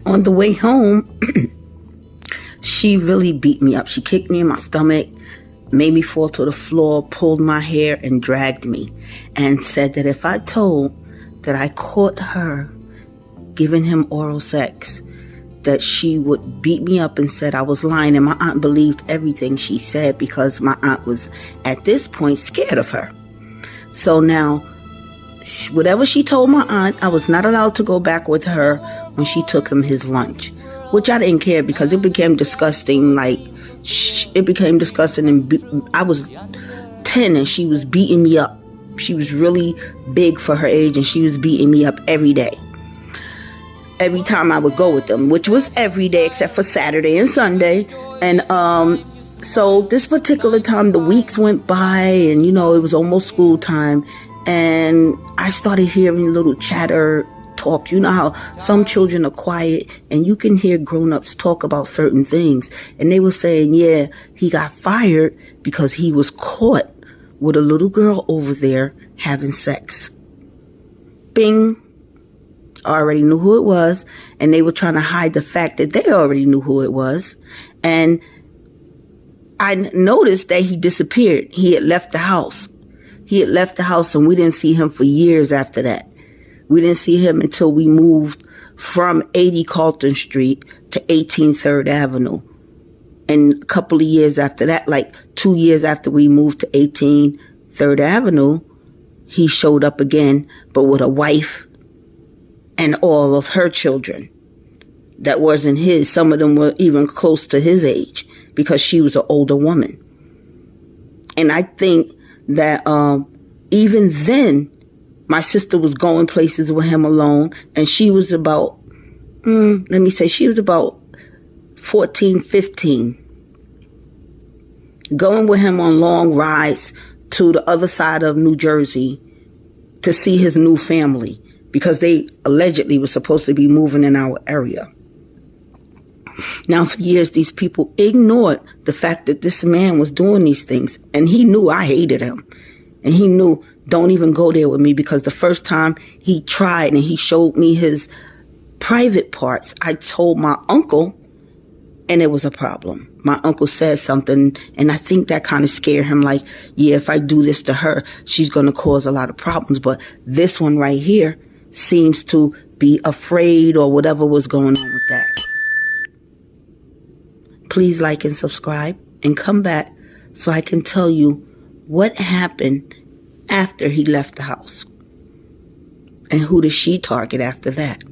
On the way home, she really beat me up. She kicked me in my stomach, made me fall to the floor, pulled my hair, and dragged me, and said that if I told that I caught her giving him oral sex, that she would beat me up, and said I was lying. And my aunt believed everything she said because my aunt was at this point scared of her. So now, whatever she told my aunt, I was not allowed to go back with her when she took him his lunch, which I didn't care because it became disgusting. It became disgusting, and I was 10 and she was beating me up. She was really big for her age, and she was beating me up every day. Every time I would go with them, which was every day except for Saturday and Sunday. And so this particular time, the weeks went by, and it was almost school time, and I started hearing little chatter talk. You know how some children are quiet and you can hear grown-ups talk about certain things. And they were saying, yeah, he got fired because he was caught with a little girl over there having sex. Bing. I already knew who it was, and they were trying to hide the fact that they already knew who it was. And I noticed that he disappeared. He had left the house. And we didn't see him for years after that. We didn't see him until we moved from 80 Carlton Street to 18 3rd Avenue. And a couple of years after that, like 2 years after we moved to 18 3rd Avenue, he showed up again, but with a wife and all of her children. That wasn't his. Some of them were even close to his age because she was an older woman. And I think that even then, my sister was going places with him alone, and she was about, she was about 14, 15. Going with him on long rides to the other side of New Jersey to see his new family, because they allegedly were supposed to be moving in our area. Now, for years, these people ignored the fact that this man was doing these things, and he knew I hated him. And he knew, don't even go there with me, because the first time he tried and he showed me his private parts, I told my uncle, and it was a problem. My uncle said something, and I think that kind of scared him, like, yeah, if I do this to her, she's going to cause a lot of problems. But this one right here seems to be afraid or whatever was going on with that. Please like and subscribe and come back so I can tell you what happened after he left the house. And who did she target after that?